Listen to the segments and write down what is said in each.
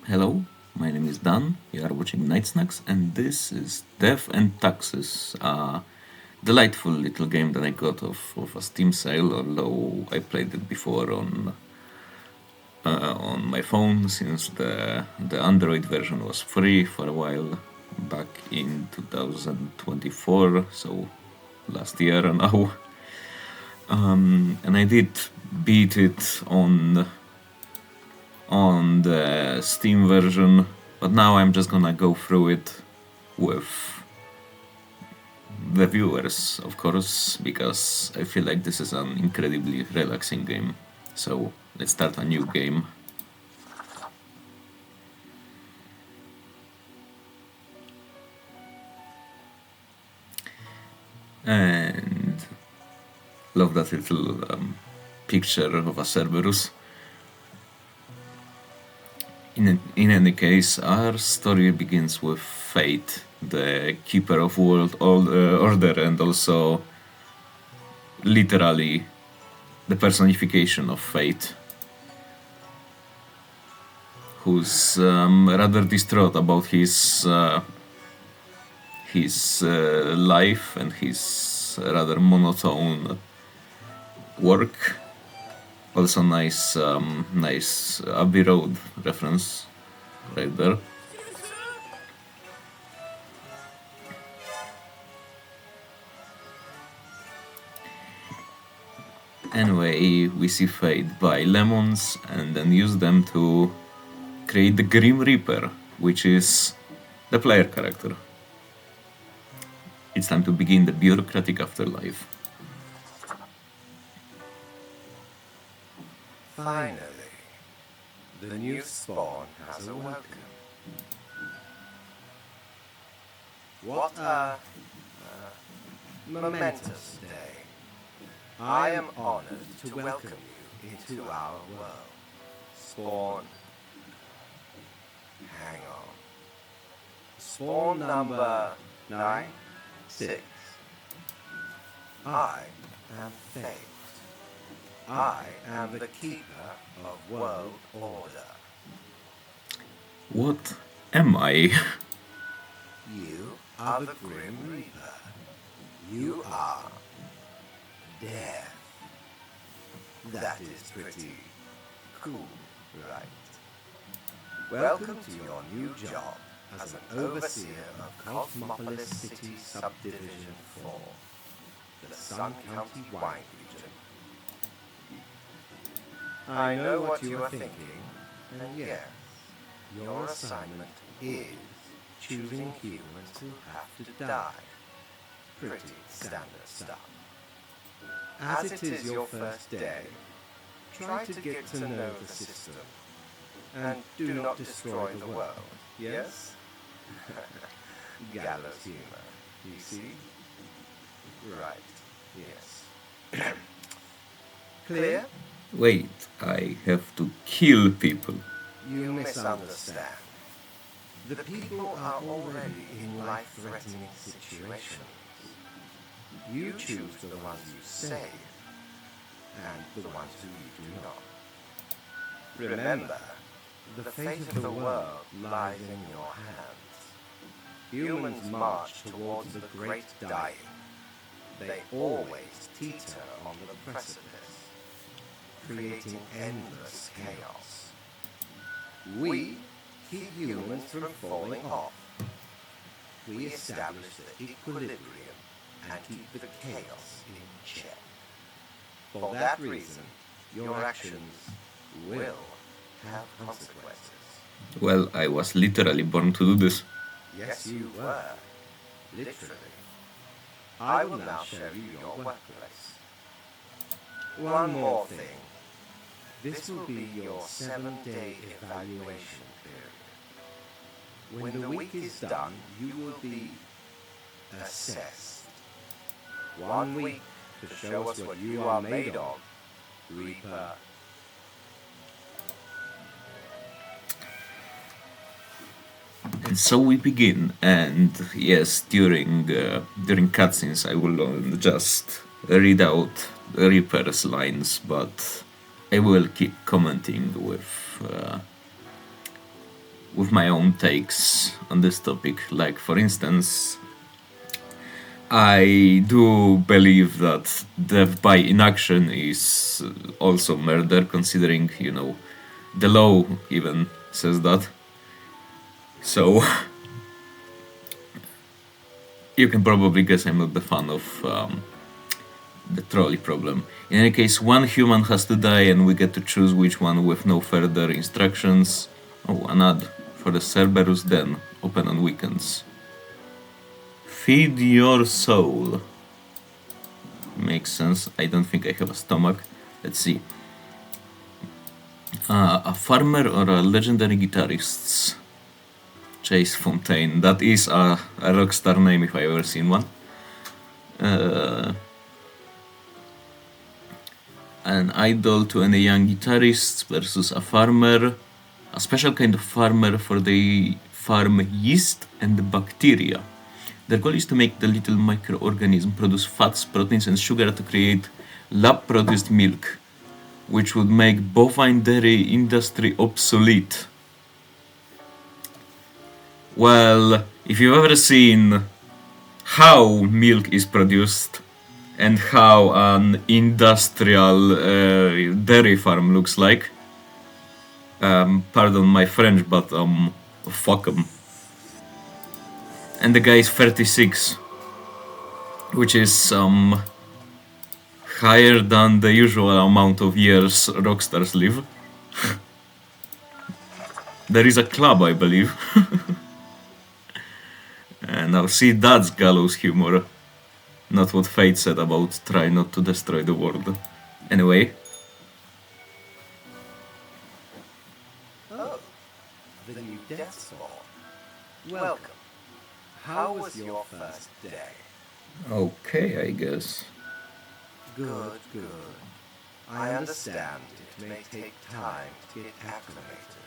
Hello, my name is Dan. You are watching Night Snax, and this is Death and Taxes, a delightful little game that I got of a Steam sale. Although I played it before on my phone, since the Android version was free for a while back in 2024, so last year now. And I did beat it on the Steam version, but now I'm just gonna go through it with the viewers, of course, because I feel like this is an incredibly relaxing game. So let's start a new game. And love that little picture of a Cerberus. In any case, our story begins with Fate, the keeper of world order, and also literally the personification of Fate, who's rather distraught about his life and his rather monotone work. Also nice Abbey Road reference right there. Anyway, we see Fate buy lemons and then use them to create the Grim Reaper, which is the player character. It's time to begin the bureaucratic afterlife. Finally, the new spawn has awoken. What a momentous day. I am honored to welcome you into our world. Spawn. Hang on. Spawn number 96. I am Fate. I am the keeper of world order. What am I? You are the Grim Reaper. You are death. That is pretty cool, right? Welcome to your new job as an overseer of Cosmopolis City Subdivision 4, the Sun County Wine Region. I know what you are thinking, and yes, your assignment is choosing humans who have to die. Pretty standard stuff. As it is your first day, try to get to know the system, and do not destroy the world, yes? Gallows humor, you see? Right, yes. Clear? Wait, I have to kill people. You misunderstand. The people are already in life-threatening situations. You choose the ones you save, and the ones who you do not. Remember, the fate of the world lies in your hands. Humans march towards the great dying. They always teeter on the precipice, creating endless chaos. We keep humans from falling off. We establish the equilibrium and keep the chaos in check. For that reason, your actions will have consequences. Well, I was literally born to do this. Yes, you were. Literally. I will now show you your workplace. One more thing. This will be your 7-day evaluation period. When the week is done, you will be assessed. 1 week to show us what you are made of, Reaper. And so we begin, and yes, during cutscenes I will just read out Reaper's lines, but I will keep commenting with my own takes on this topic. Like, for instance, I do believe that death by inaction is also murder, considering, the law even says that. So, you can probably guess I'm not the fan of the trolley problem. In any case, one human has to die and we get to choose which one with no further instructions. Oh, an ad for the Cerberus Den, open on weekends. Feed your soul. Makes sense. I don't think I have a stomach. Let's see. A farmer or a legendary guitarist? Chase Fontaine. That is a rockstar name if I ever seen one. An idol to any young guitarist versus a farmer. A special kind of farmer for they farm yeast and bacteria. Their goal is to make the little microorganism produce fats, proteins, and sugar to create lab-produced milk, which would make bovine dairy industry obsolete. Well, if you've ever seen how milk is produced and how an industrial dairy farm looks like, pardon my French, but fuck 'em. And the guy is 36, which is higher than the usual amount of years rockstars live. There is a club, I believe. And now see, that's gallows humor. Not what Fate said about try not to destroy the world. Anyway. Oh, the new Death Spawn. Welcome. How was your first day? Okay, I guess. Good, good. I understand it may take time to get acclimated.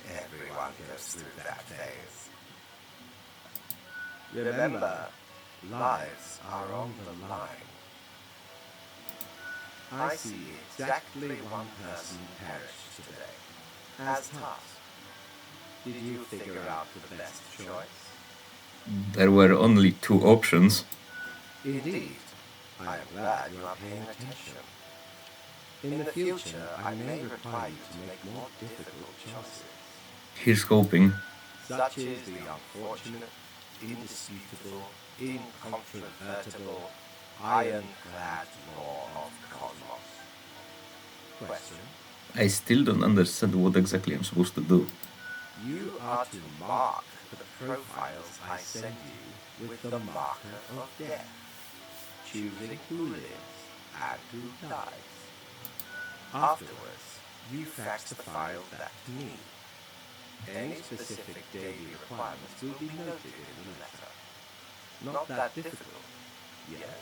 Everyone goes through that phase. Remember, lives are on the line. I see exactly one person perished today, as tasked. Did you figure out the best choice? There were only two options. Indeed. I am glad you are paying attention. In the future, I may require you to make more difficult choices. Here's hoping. Such is the unfortunate, indisputable, incontrovertible, ironclad law of cosmos. Question? I still don't understand what exactly I'm supposed to do. You are to mark the profiles I send you with the marker of death, choosing who lives and who dies. Afterwards, you fax the file back to me. Any specific daily requirements will be noted in the letter. Not that difficult, yet.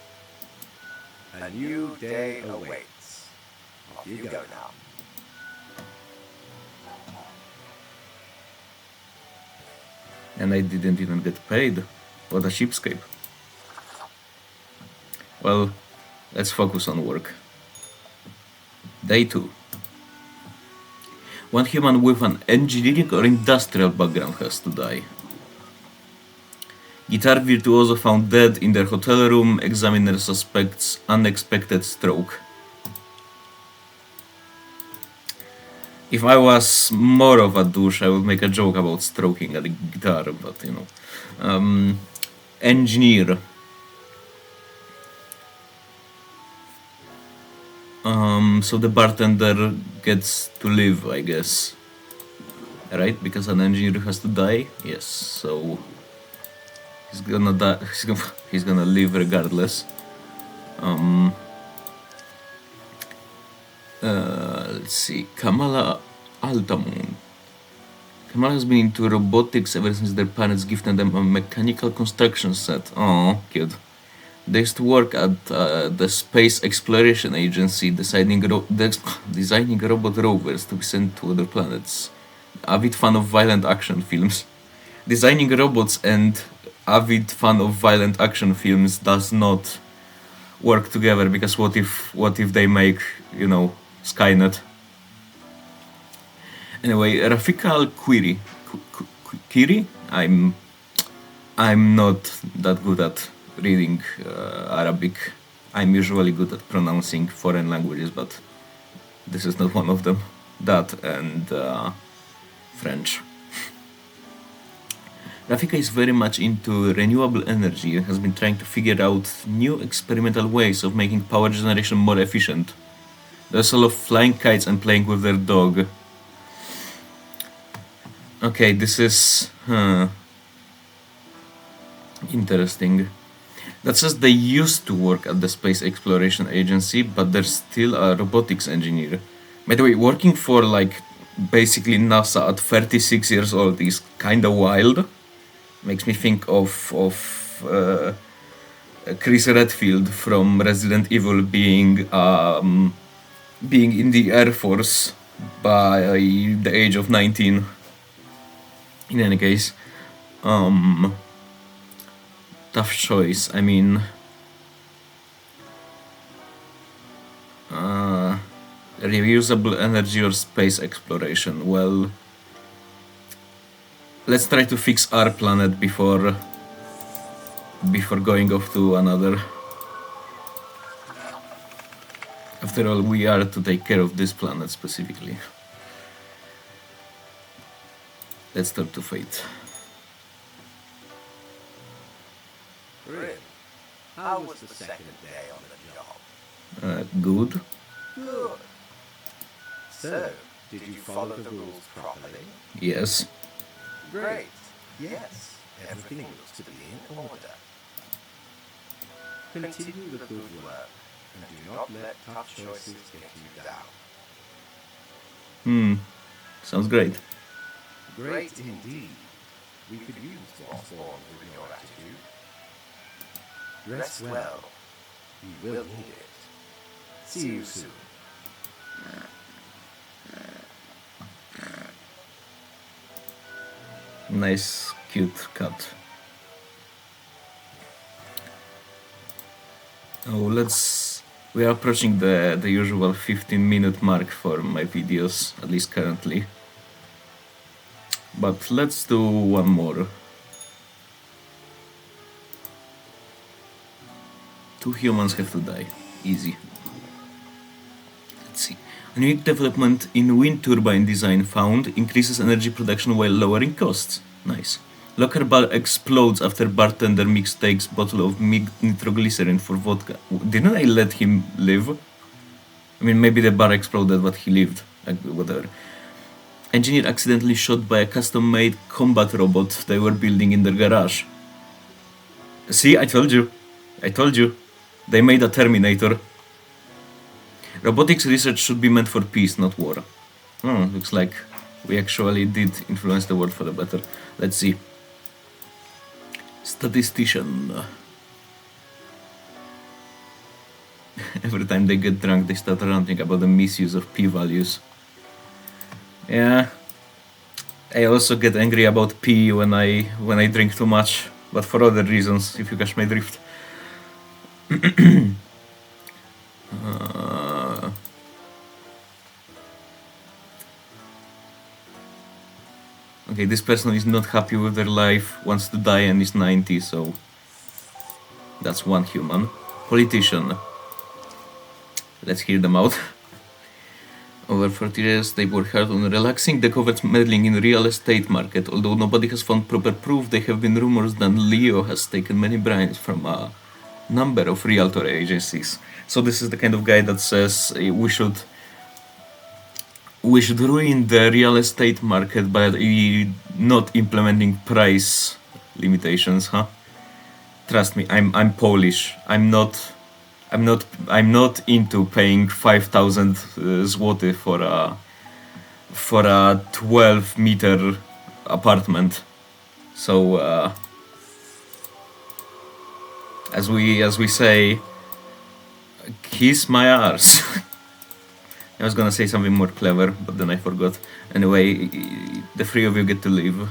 A new day awaits. Off you go now. And I didn't even get paid. What a cheapskate. Well, let's focus on work. Day 2. One human with an engineering or industrial background has to die. Guitar virtuoso found dead in their hotel room. Examiner suspects unexpected stroke. If I was more of a douche, I would make a joke about stroking at the guitar, but engineer. So the bartender gets to live, I guess. Right? Because an engineer has to die? Yes, so he's gonna die. He's gonna live regardless. Let's see. Kamala Altamoon. Kamala has been into robotics ever since their parents gifted them a mechanical construction set. Oh, cute. They used to work at the Space Exploration Agency, designing robot rovers to be sent to other planets. Avid fan of violent action films. Designing robots and avid fan of violent action films does not work together, because what if they make, Skynet? Anyway, Rafika query. Kiri? I'm not that good at reading Arabic. I'm usually good at pronouncing foreign languages, but this is not one of them. That and French. Rafika is very much into renewable energy and has been trying to figure out new experimental ways of making power generation more efficient. There's a lot of flying kites and playing with their dog. Okay, this is interesting. That says they used to work at the Space Exploration Agency, but they're still a robotics engineer. By the way, working for like basically NASA at 36 years old is kinda wild. Makes me think of Chris Redfield from Resident Evil being in the Air Force by the age of 19. In any case, tough choice. I mean, reusable energy or space exploration. Well, let's try to fix our planet before going off to another. After all, we are to take care of this planet specifically. Let's turn to fate. Rin, how was the second day on the job? Good. Good. So, did you follow the rules properly? Yes. Great. Yes, everything looks to be in order. Continue the good work, and do not let tough choices get you down. Sounds great. Great indeed. We could use what's born with your attitude. Rest well. You will need it. See you soon. Nice, cute cat. Oh, we are approaching the usual 15-minute mark for my videos, at least currently. But let's do one more. 2 humans have to die. Easy. Let's see. A unique development in wind turbine design found increases energy production while lowering costs. Nice. Locker bar explodes after bartender takes bottle of nitroglycerin for vodka. Didn't I let him live? I mean, maybe the bar exploded, but he lived. Like, whatever. Engineer accidentally shot by a custom-made combat robot they were building in their garage. See, I told you. They made a Terminator. Robotics research should be meant for peace, not war. Looks like we actually did influence the world for the better. Let's see. Statistician. Every time they get drunk, they start ranting about the misuse of p-values. Yeah. I also get angry about p when I drink too much, but for other reasons, if you catch my drift. Okay, this person is not happy with their life, wants to die and is 90, so that's one human. Politician. Let's hear them out. Over 40 years, they worked hard on relaxing the covert meddling in real estate market. Although nobody has found proper proof, there have been rumors that Leo has taken many bribes from a number of realtor agencies. So this is the kind of guy that says we should ruin the real estate market by not implementing price limitations, huh? Trust me, I'm Polish. I'm not into paying 5,000 zloty for a 12-meter apartment. So as we say, kiss my arse. I was gonna say something more clever, but then I forgot. Anyway, the 3 of you get to leave.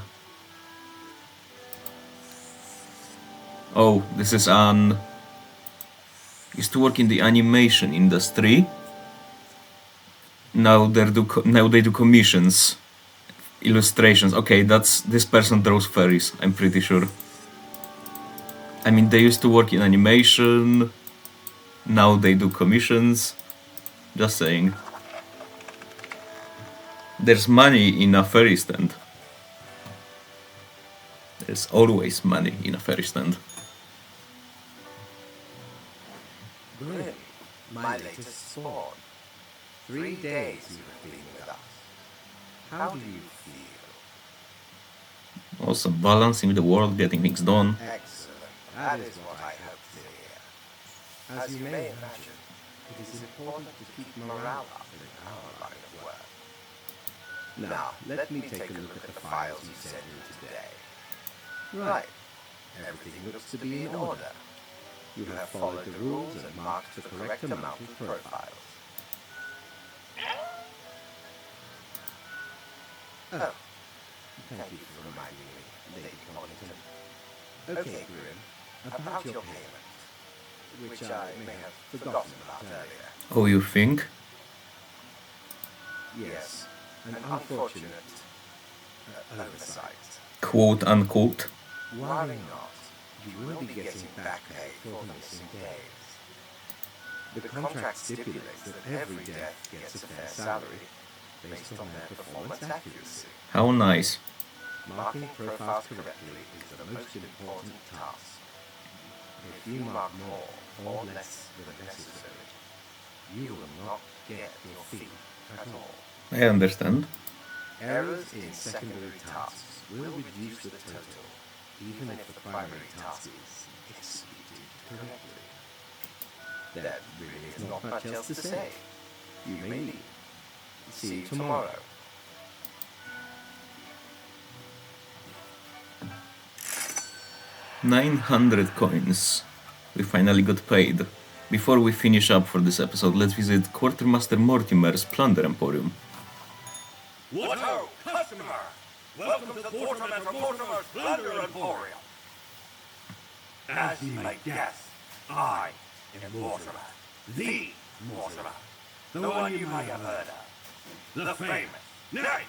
Oh, this is used to work in the animation industry. Now they do commissions. illustrations. Okay, this person draws fairies, I'm pretty sure. I mean, they used to work in animation, now they do commissions. Just saying. There's money in a fairy stand. There's always money in a fairy stand. Grim, my latest spawn. 3 days you have been with us. How do you feel? Also balancing the world, getting things done. Excellent. That is what I hoped to hear. As you may imagine, it is important to keep morale up in our line of work. Now, let me take a look at the files you sent me today. Right. Everything looks to be in order. You have followed the rules and marked the correct amount of profiles. Oh, thank you for reminding me, Lady Collington. Okay, Grim, about your payment, which I may have forgotten about earlier. Oh, you think? Yes, an unfortunate oversight. Quote unquote. Worry not, you will be getting back pay for the missing days. The contract stipulates that every death gets a fair salary based on their performance accuracy. How nice. Marking profiles correctly is the most important task. If you mark more or less than necessary, you will not get your fee at all. I understand. Errors in secondary tasks will reduce the total, even if the primary task is executed correctly. There really is not much else to say. You may leave. See you tomorrow. $900. We finally got paid. Before we finish up for this episode, let's visit Quartermaster Mortimer's Plunder Emporium. What ho, customer! Welcome to the Mortimer's Plunder Emporium. As you may guess, I am Mortimer, the Mortimer, the one you might have heard of, the famous, nay,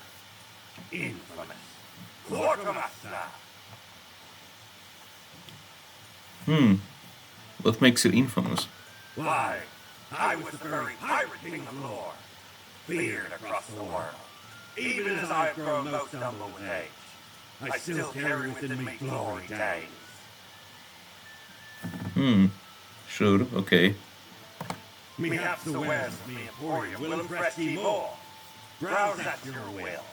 infamous Quartermaster. What makes you infamous? Why, I was the very pirate king of lore, feared across the world. Even as I have grown most humble with age, I still carry within me glory days. Sure, okay. Perhaps the wares of the Emporium will impress ye more. Browse at your will.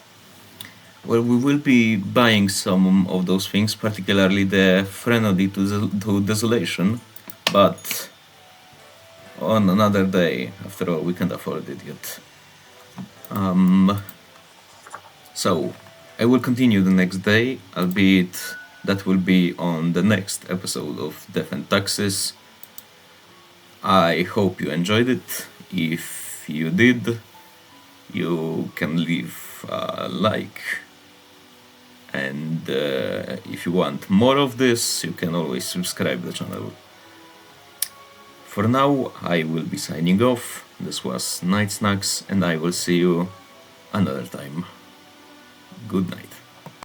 Well, we will be buying some of those things, particularly the Threnody to Desolation, but on another day. After all, we can't afford it yet. So, I will continue the next day, albeit that will be on the next episode of Death and Taxes. I hope you enjoyed it. If you did, you can leave a like. And if you want more of this, you can always subscribe to the channel. For now, I will be signing off. This was Night Snax, and I will see you another time. Good night.